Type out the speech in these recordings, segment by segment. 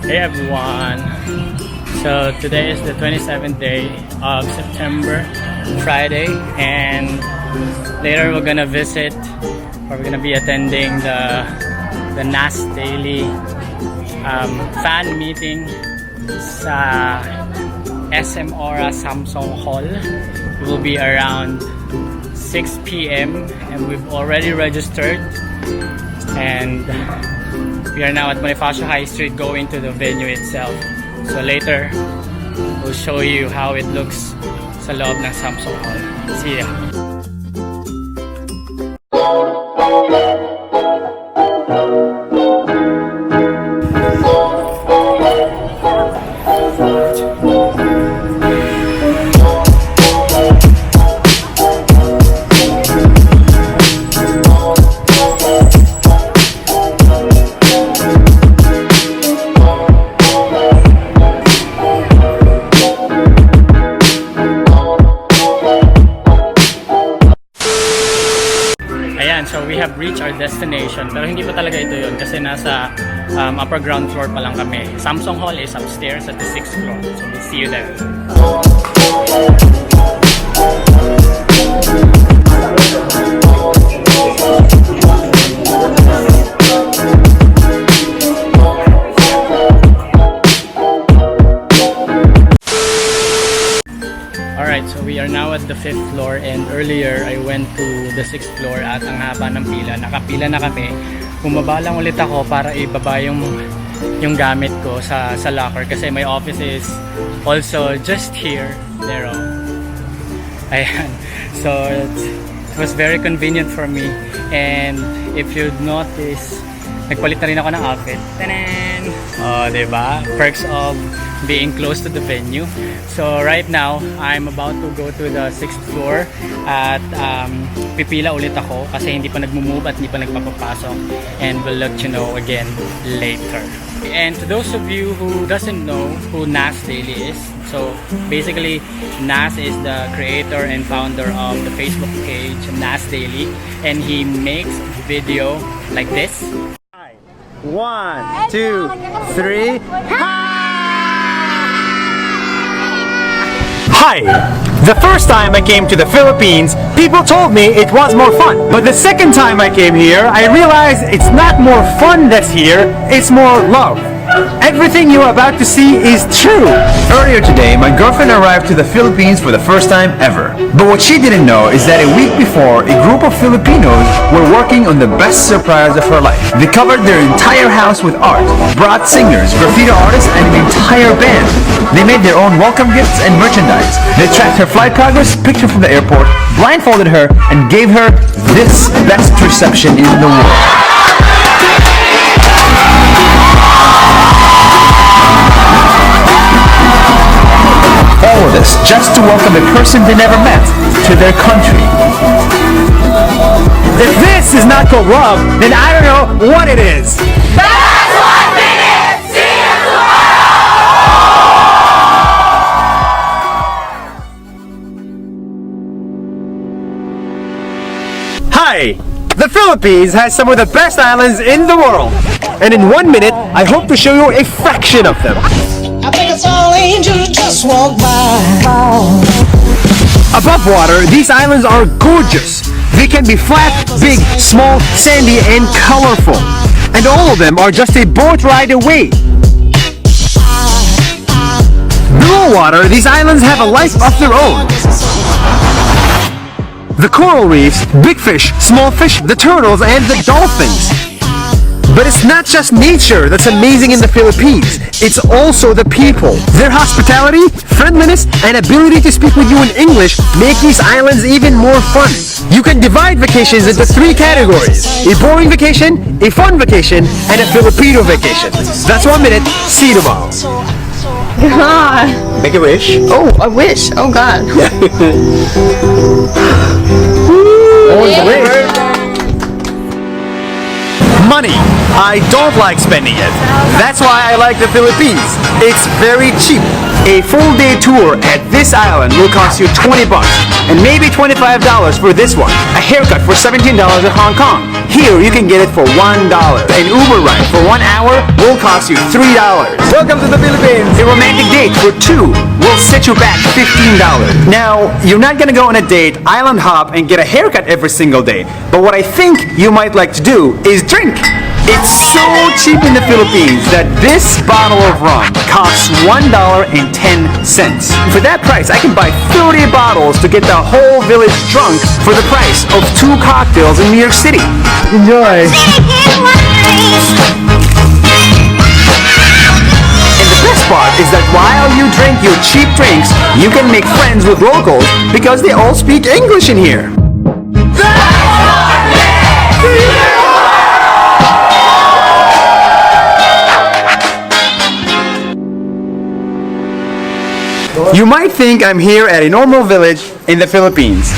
Hey everyone! So today is the 27th day of September, Friday, and later we're gonna visit, or we're gonna be attending the Nas Daily fan meeting sa SM Aura Samsung Hall. It will be around 6 p.m. and we've already registered, and we are now at Bonifacio High Street going to the venue itself. So later, we'll show you how it looks sa loob ng Samsung Hall. See ya! So we have reached our destination, pero hindi pa talaga ito yun kasi nasa upper ground floor pa lang kami. Samsung Hall is upstairs at the 6th floor, so we'll see you there. Alright, so we are now at the 5th floor, and earlier I went to the 6th floor at ang haba ng pila. Nakapila na kami. Bumaba lang ulit ako para ibaba yung gamit ko sa locker kasi my office is also just here. There, oh. Ayan. So it was very convenient for me, and if you'd notice, nagpalit na rin ako ng outfit. Tanan! Oh, diba? Perks of being close to the venue. So right now, I'm about to go to the 6th floor at pipila ulit ako kasi hindi pa nagmo-move at hindi pa nagpapapasok, and we'll let you know again later. And to those of you who doesn't know who Nas Daily is, so basically Nas is the creator and founder of the Facebook page Nas Daily, and he makes video like this. 1, 2, 3. Hi! The first time I came to the Philippines, people told me it was more fun. But the second time I came here, I realized it's not more fun that's here, it's more love. Everything you're about to see is true. Earlier today, my girlfriend arrived to the Philippines for the first time ever. But what she didn't know is that a week before, a group of Filipinos were working on the best surprise of her life. They covered their entire house with art, brought singers, graffiti artists, and an entire band. They made their own welcome gifts and merchandise. They tracked her flight progress, picked her from the airport, blindfolded her, and gave her this best reception in the world. All of this just to welcome a person they never met to their country. If this is not called love, then I don't know what it is. That's 1 minute! See you tomorrow! Hi! The Philippines has some of the best islands in the world. And in 1 minute, I hope to show you a fraction of them. I think it's all angels just walk by. Above water, these islands are gorgeous. They can be flat, big, small, sandy, and colorful. And all of them are just a boat ride away. Below water, these islands have a life of their own. The coral reefs, big fish, small fish, the turtles, and the dolphins. But it's not just nature that's amazing in the Philippines, it's also the people. Their hospitality, friendliness, and ability to speak with you in English make these islands even more fun. You can divide vacations into 3 categories: a boring vacation, a fun vacation, and a Filipino vacation. That's 1 minute, see you tomorrow. God. Make a wish. Oh, a wish. Oh, God. Money. I don't like spending it. That's why I like the Philippines. It's very cheap. A full day tour at this island will cost you $20 and maybe $25 for this one. A haircut for $17 in Hong Kong. Here you can get it for $1. An Uber ride for 1 hour will cost you $3. Welcome to the Philippines. A romantic date for 2 will set you back $15. Now, you're not gonna go on a date, island hop, and get a haircut every single day. But what I think you might like to do is drink. It's so cheap in the Philippines that this bottle of rum costs $1.10. For that price, I can buy 30 bottles to get the whole village drunk for the price of 2 cocktails in New York City. Enjoy. And the best part is that while you drink your cheap drinks, you can make friends with locals because they all speak English in here. You might think I'm here at a normal village in the Philippines.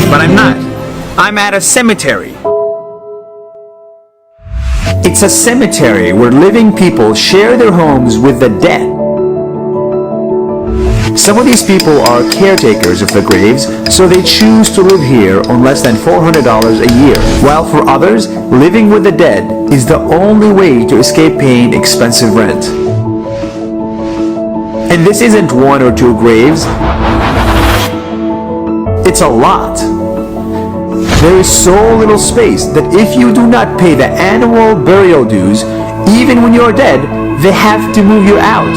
But I'm not. I'm at a cemetery. It's a cemetery where living people share their homes with the dead. Some of these people are caretakers of the graves, so they choose to live here on less than $400 a year, while for others, living with the dead is the only way to escape paying expensive rent. And this isn't 1 or 2 graves, it's a lot. There is so little space that if you do not pay the annual burial dues, even when you're dead, they have to move you out.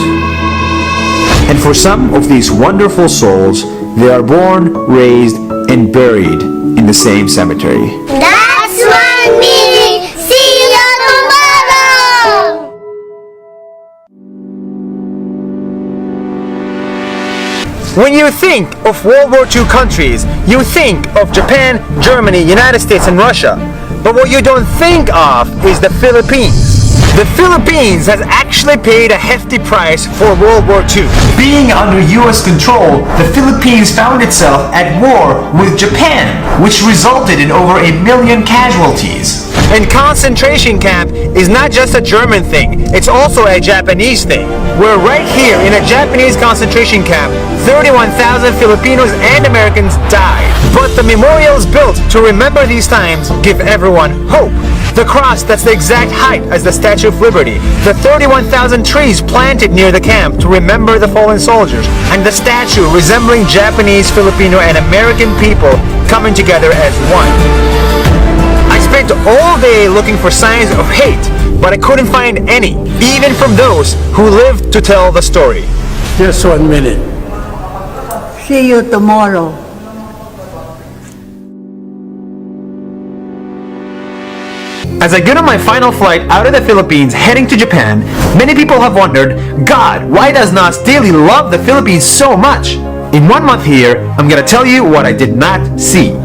And for some of these wonderful souls, they are born, raised, and buried in the same cemetery. That's 1 minute. See you tomorrow. When you think of World War II countries, you think of Japan, Germany, United States, and Russia. But what you don't think of is the Philippines. The Philippines has actually paid a hefty price for World War II. Being under US control, the Philippines found itself at war with Japan, which resulted in over 1 million casualties. And concentration camp is not just a German thing, it's also a Japanese thing. We're right here in a Japanese concentration camp. 31,000 Filipinos and Americans died. But the memorials built to remember these times give everyone hope. The cross that's the exact height as the Statue of Liberty, the 31,000 trees planted near the camp to remember the fallen soldiers, and the statue resembling Japanese, Filipino, and American people coming together as one. I spent all day looking for signs of hate, but I couldn't find any, even from those who lived to tell the story. Just 1 minute. See you tomorrow. As I get on my final flight out of the Philippines heading to Japan, many people have wondered, God, why does Nas Daily love the Philippines so much? In 1 month here, I'm gonna tell you what I did not see.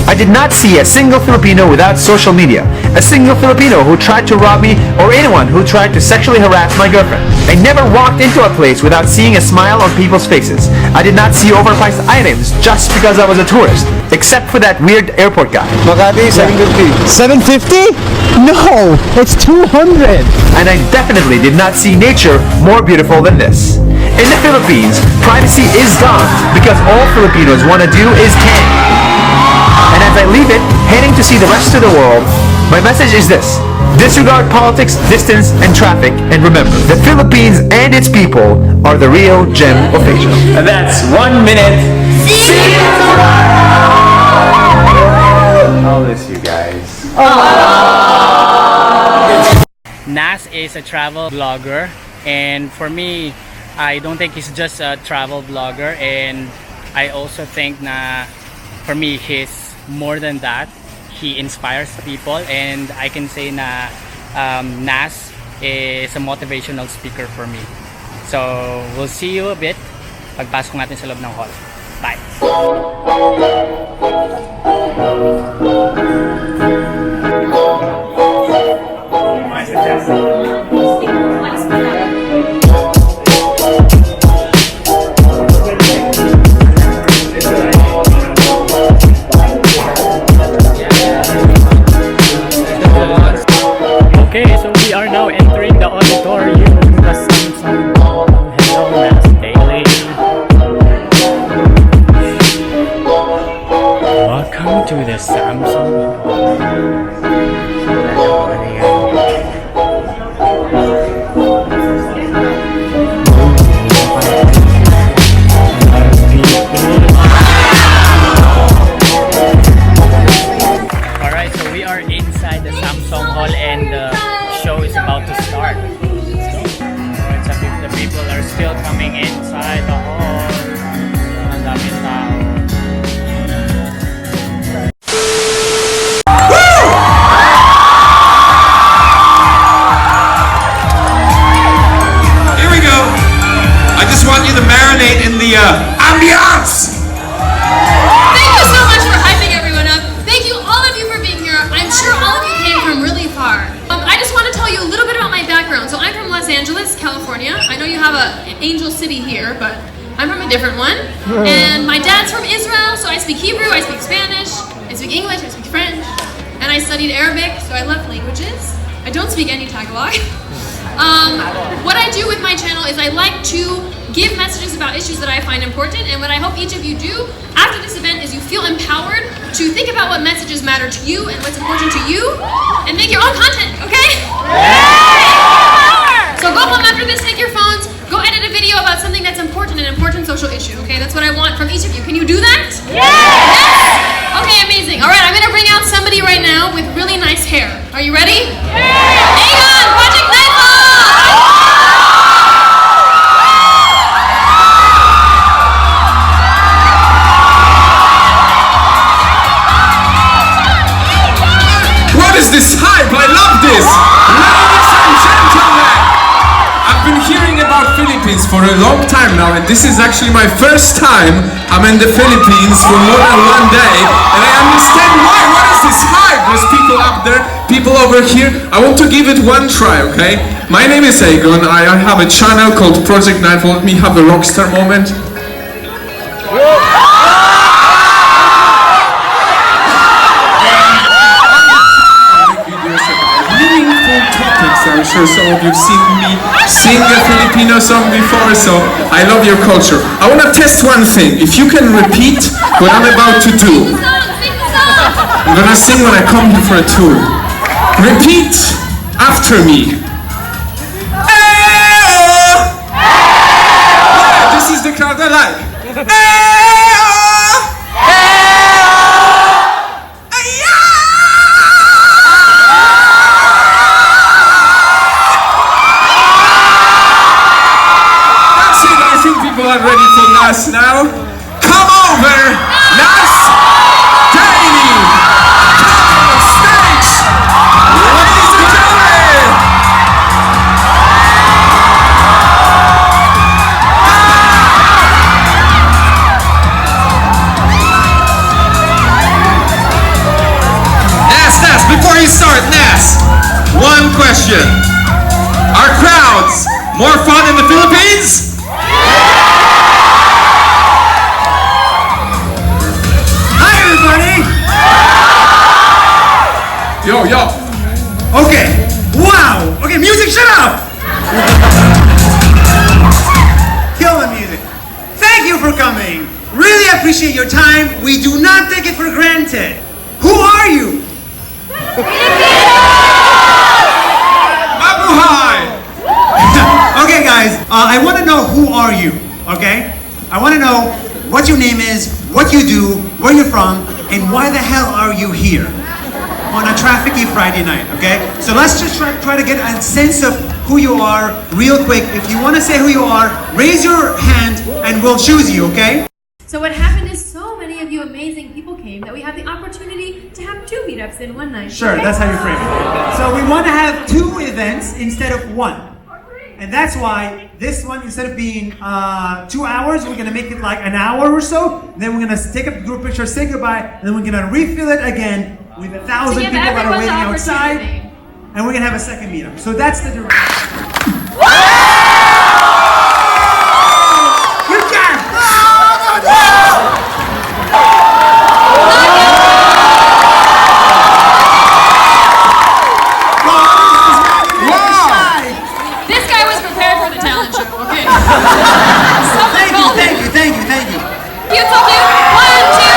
I did not see a single Filipino without social media, a single Filipino who tried to rob me, or anyone who tried to sexually harass my girlfriend. I never walked into a place without seeing a smile on people's faces. I did not see overpriced items just because I was a tourist, except for that weird airport guy. Makati, 750. 750? No, it's 200. And I definitely did not see nature more beautiful than this. In the Philippines, privacy is gone because all Filipinos want to do is camp. And as I leave it, heading to see the rest of the world, my message is this: disregard politics, distance, and traffic, and remember, the Philippines and its people are the real gem of Asia. And that's 1 minute. See you tomorrow. I'll miss you guys. Nas is a travel blogger, and for me, I don't think he's just a travel blogger, and I also think na for me he's more than that. He inspires people, and I can say na Nas is a motivational speaker for me. So we'll see you a bit pagpasok natin sa loob ng hall. Bye. Okay, so we are now entering the auditorium, the Samsung Hall. Hello, Nas Daily. to the Samsung. Alright, so we are inside the Samsung Hall and the show is about to start. The people are still coming inside the hall. Ang daming tao. Here we go. I just want you to marinate in the ambiance. Thank you so much for hyping everyone up. Thank you all of you for being here. I'm sure all of you came from really far. I just want to tell you a little bit about my background. So I'm from Los Angeles, California. I know you have an angel city here, but I'm from a different one. And my dad's from Israel, so I speak Hebrew, I speak Spanish, I speak English, I speak French, and I studied Arabic, so I love languages. I don't speak any Tagalog. What I do with my channel is I like to give messages about issues that I find important, and what I hope each of you do after this event is you feel empowered to think about what messages matter to you and what's important to you, and make your own content, okay? So go home after this, take your phones, go edit a video about something that's important, an important social issue, okay? That's what I want from each of you. Can you do that? Yes! Okay, amazing. All right, I'm gonna bring out somebody right now with really nice hair. Are you ready? Alyne, Project Nightfall! What is this hype? I love this. Ladies and gentlemen, I've been hearing about Philippines for a long time now, and this is actually my first time I'm in the Philippines for more than one day, and I understand why. What is this hype? There's people up there, people over here. I want to give it one try, okay? My name is Alyne. I have a channel called Project Nightfall. Let me have a rockstar moment. I'm sure some of you have seen me sing a Filipino song before, so I love your culture. I want to test one thing. If you can repeat what I'm about to do. I'm gonna sing when I come here for a tour. Repeat after me. Yeah, this is the crowd I like. People are ready for Nas now. Come over, Nas Daily. Come on stage, ladies and gentlemen. Nas, before you start, Nas, one question. Are crowds more fun in the Philippines? Yo. Okay. Wow. Okay, music, shut up. Kill the music. Thank you for coming. Really appreciate your time. We do not take it for granted. Who are you? Mabuhay! Okay, guys. I want to know who are you. Okay. I want to know what your name is, what you do, where you're from, and why the hell are you here on a trafficy Friday night, okay? So let's just try to get a sense of who you are real quick. If you want to say who you are, raise your hand and we'll choose you, okay? So what happened is so many of you amazing people came that we have the opportunity to have 2 meetups in one night. Sure, okay? that's how you frame it. So we want to have 2 events instead of 1. And that's why this one, instead of being 2 hours, we're going to make it like an hour or so. Then we're going to take a group picture, say goodbye, and then we're going to refill it again with 1,000 people that are waiting outside. And we're going to have a second meetup. So that's the direction. You can! This guy was prepared for the talent show, okay? Thank you. Beautiful, 1, 2, 3.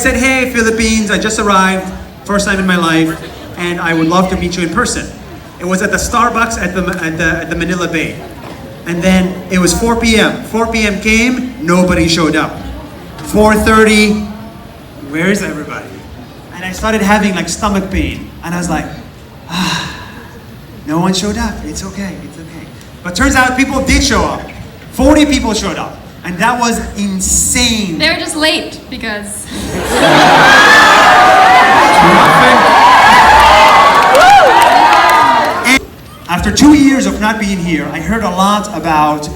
said, hey, Philippines, I just arrived, first time in my life, and I would love to meet you in person. It was at the Starbucks at the Manila Bay. And then it was 4 p.m. 4 p.m. came, nobody showed up. 4:30, where's everybody? And I started having like stomach pain. And I was like, no one showed up. It's okay, it's okay. But turns out people did show up. 40 people showed up. And that was insane. They were just late because. After 2 years of not being here, I heard a lot about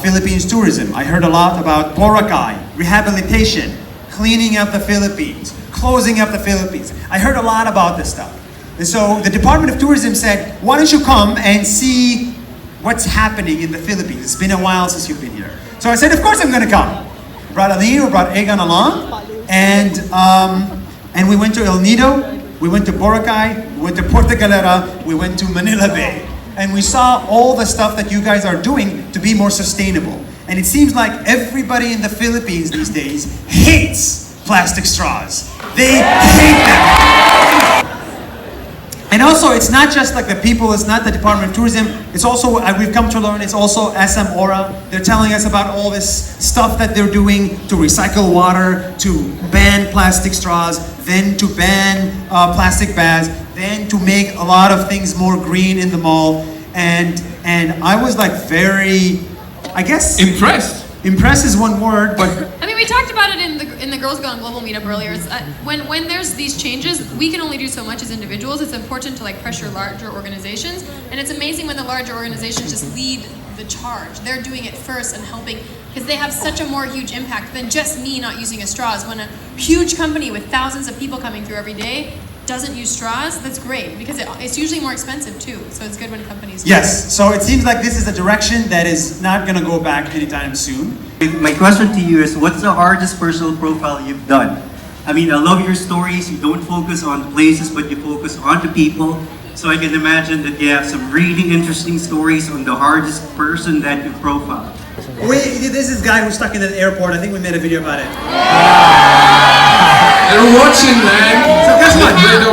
Philippines tourism. I heard a lot about Boracay, rehabilitation, cleaning up the Philippines, closing up the Philippines. I heard a lot about this stuff. And so the Department of Tourism said, why don't you come and see what's happening in the Philippines? It's been a while since you've been here. So I said, of course I'm going to come. Brought Alyne, we brought Egan along, and we went to El Nido. We went to Boracay, we went to Puerto Galera, we went to Manila Bay. And we saw all the stuff that you guys are doing to be more sustainable. And it seems like everybody in the Philippines these days hates plastic straws. They hate them. And also, it's not just like the people, it's not the Department of Tourism, it's also, we've come to learn, it's also SM Aura. They're telling us about all this stuff that they're doing to recycle water, to ban plastic straws, then to ban plastic bags, then to make a lot of things more green in the mall. And I was like very, I guess... Impressed. Impressed is one word, but... I mean, we talked about it in the Girls Gone Global meetup earlier. It's, when there's these changes, we can only do so much as individuals. It's important to like pressure larger organizations, and it's amazing when the larger organizations just lead the charge. They're doing it first and helping, because they have such a more huge impact than just me not using a straws. When a huge company with thousands of people coming through every day doesn't use straws, that's great, because it's usually more expensive too. So it's good when companies do. Yes, so it seems like this is a direction that is not going to go back anytime soon. My question to you is, what's the hardest personal profile you've done? I mean, I love your stories. You don't focus on places, but you focus on the people. So I can imagine that you have some really interesting stories on the hardest person that you profiled. This is a guy who's stuck in the airport. I think we made a video about it. They're watching, man.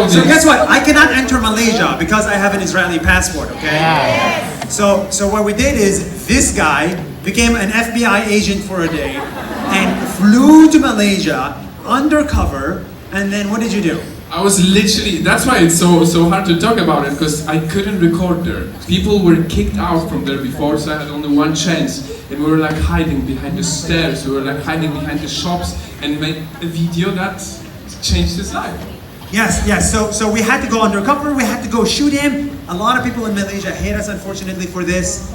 So guess what? I cannot enter Malaysia because I have an Israeli passport, okay? So what we did is, this guy became an FBI agent for a day and flew to Malaysia undercover, and then what did you do? I was literally, that's why it's so hard to talk about it, because I couldn't record there. People were kicked out from there before, so I had only one chance. And we were like hiding behind the stairs, we were like hiding behind the shops, and made a video that changed his life. Yes. So we had to go undercover, we had to go shoot him. A lot of people in Malaysia hate us, unfortunately, for this.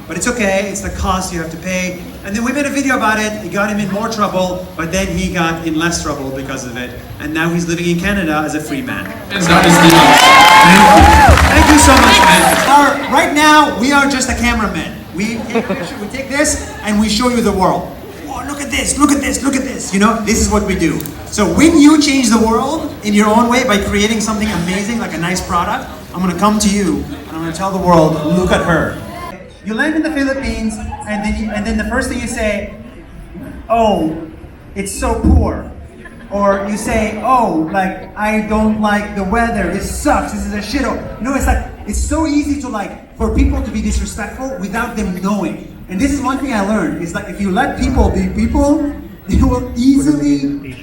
But it's okay, it's the cost you have to pay. And then we made a video about it, it got him in more trouble, but then he got in less trouble because of it. And now he's living in Canada as a free man. And that is the answer. Thank you so much, man. Right now, we are just a cameraman. We take a picture, we take this, and we show you the world. Oh, look at this, look at this, look at this. You know, this is what we do. So when you change the world in your own way by creating something amazing, like a nice product, I'm gonna come to you, and I'm gonna tell the world, look at her. You land in the Philippines, and then the first thing you say, oh, it's so poor. Or you say, oh, like, I don't like the weather, this sucks, this is a shithole. You know, it's like, it's so easy to like, for people to be disrespectful without them knowing. And this is one thing I learned, is like, if you let people be people, they will easily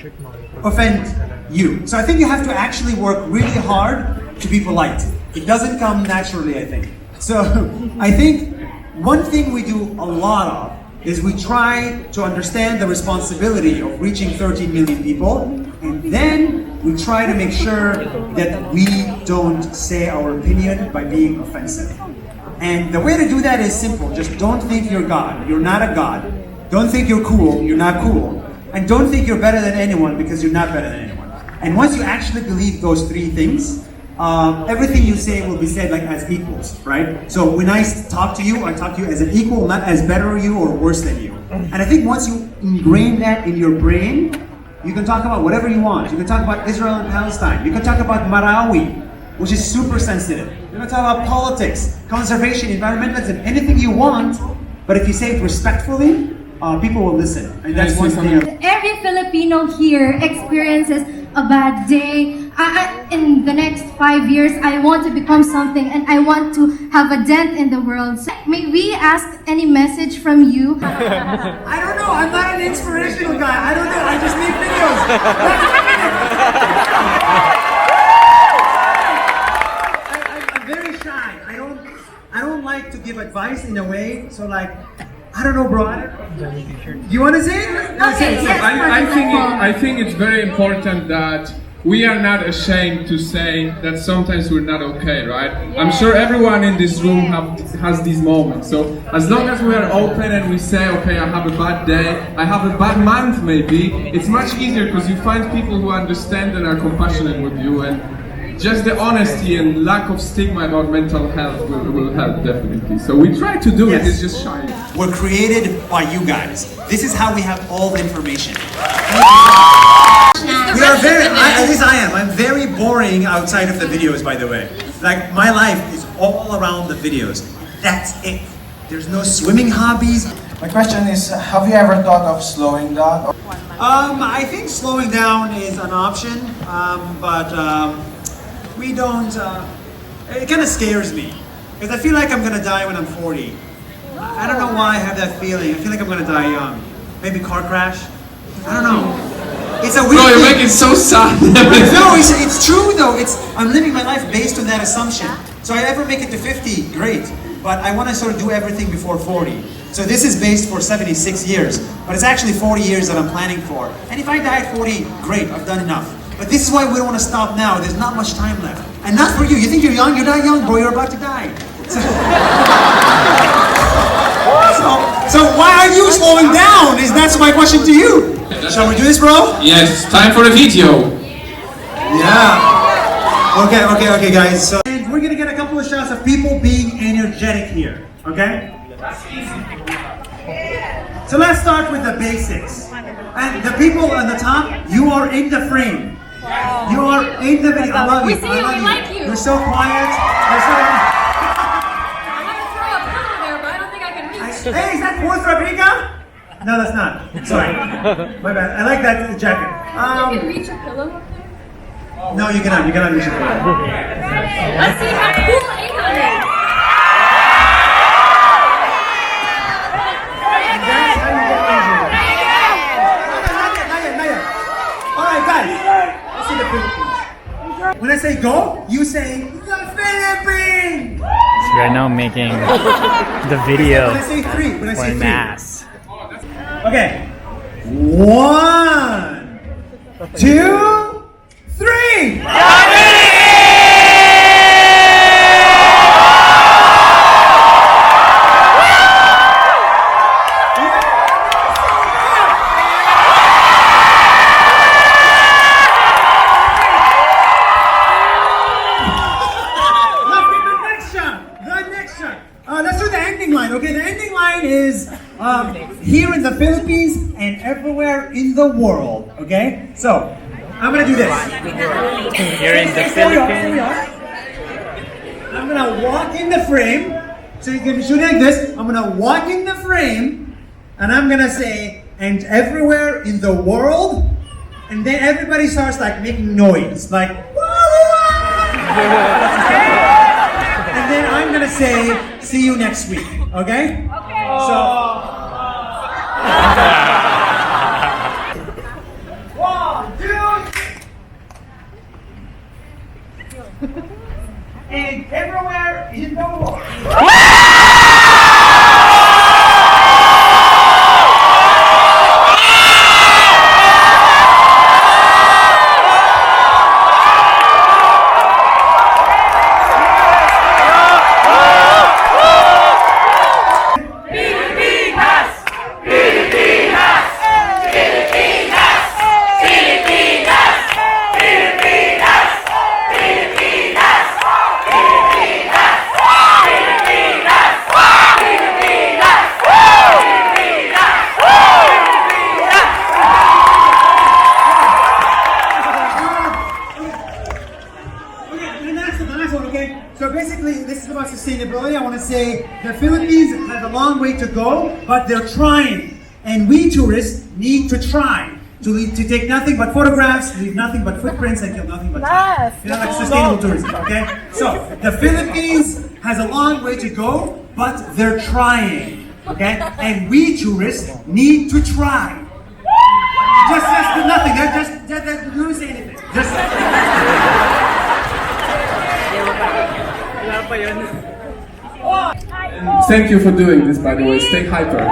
offend you. So I think you have to actually work really hard to be polite. It doesn't come naturally, I think. So I think one thing we do a lot of is we try to understand the responsibility of reaching 13 million people, and then we try to make sure that we don't say our opinion by being offensive. And the way to do that is simple. Just don't think you're God. You're not a God. Don't think you're cool. You're not cool. And don't think you're better than anyone, because you're not better than anyone. And once you actually believe those three things, everything you say will be said like as equals, right? So when I talk to you, I talk to you as an equal, not as better you or worse than you. And I think once you ingrain that in your brain, you can talk about whatever you want. You can talk about Israel and Palestine. You can talk about Marawi, which is super sensitive. You can talk about politics, conservation, environmentalism, anything you want. But if you say it respectfully, people will listen. And that's one thing. Every Filipino here experiences a bad day. In the next 5 years, I want to become something and I want to have a dent in the world. So, may we ask any message from you? I don't know. I'm not an inspirational guy. I don't know. I just make videos. I'm very shy. I don't like to give advice in a way. So like, I don't know, bro. You want to say it? Okay, yes, I think it's very important that we are not ashamed to say that sometimes we're not okay, right? I'm sure everyone in this room has these moments. So as long as we are open and we say, okay, I have a bad day, I have a bad month maybe, it's much easier because you find people who understand and are compassionate with you, and just the honesty and lack of stigma about mental health will help definitely. So we try to do it, it's just shy. We're created by you guys. This is how we have all the information. We are at least I am. I'm very boring outside of the videos, by the way. Like, my life is all around the videos. That's it. There's no swimming hobbies. My question is, have you ever thought of slowing down? I think slowing down is an option, but we don't, it kind of scares me. Because I feel like I'm gonna die when I'm 40. I don't know why I have that feeling. I feel like I'm gonna die young. Maybe car crash? I don't know. It's a weird you're making so sad. No, it's true though. I'm living my life based on that assumption. So I ever make it to 50, great. But I want to sort of do everything before 40. So this is based for 76 years. But it's actually 40 years that I'm planning for. And if I die at 40, great, I've done enough. But this is why we don't want to stop now. There's not much time left. And not for you. You think you're young? You're not young, bro. You're about to die. So why are you slowing down? That's my question to you. Shall we do this, bro? Yes, time for a video. Yeah. Okay, guys. So and we're gonna get a couple of shots of people being energetic here. Okay? So let's start with the basics. And the people on the top, you are in the frame. You are in the video. I love you. We see you. We like you. You're so quiet. I'm gonna throw a pillow there, but I don't think I can reach. Hey, is that Fourth Rodriga? No, that's not. Sorry. My bad. I like that jacket. You can reach a pillow up there? No, you cannot. You cannot reach a pillow. Let's see how cool Aegon is. And that's how you get injured. Not yet. Alright, guys. Let's see the Philippines. When I say go, you say the Philippines! So we are now making the video When I say three, for Nas. Okay. 1, 2, 3! Let's do the ending line, okay? The ending line is here in the Philippines and everywhere in the world, okay? So, I'm gonna do this. Here in the Philippines. I'm gonna walk in the frame. So you can shoot like this. I'm gonna walk in the frame and I'm gonna say, and everywhere in the world, and then everybody starts like making noise, like, and then I'm gonna say, see you next week, okay? So, 1, 2, and everywhere in the world. So basically, this is about sustainability. I want to say the Philippines has a long way to go, but they're trying. And we tourists need to try to take nothing but photographs, leave nothing but footprints, and kill nothing but time. You know, like sustainable tourism, okay? So, the Philippines has a long way to go, but they're trying, okay? And we tourists need to try. Just do nothing, don't say anything. Just Thank you for doing this, by the way. Stay hyper.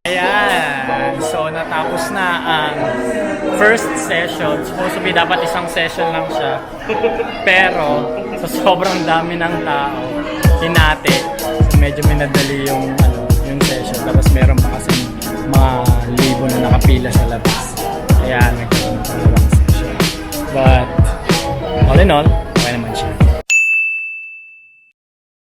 Ayan, so natapos na ang first session. Supposed to be dapat isang session lang siya. Pero sa sobrang dami ng tao, hinati. So medyo minadali yung session. Tapos meron pa kasi mga libo na nakapila sa labas. Kaya nagkaroon ng session. But all in all,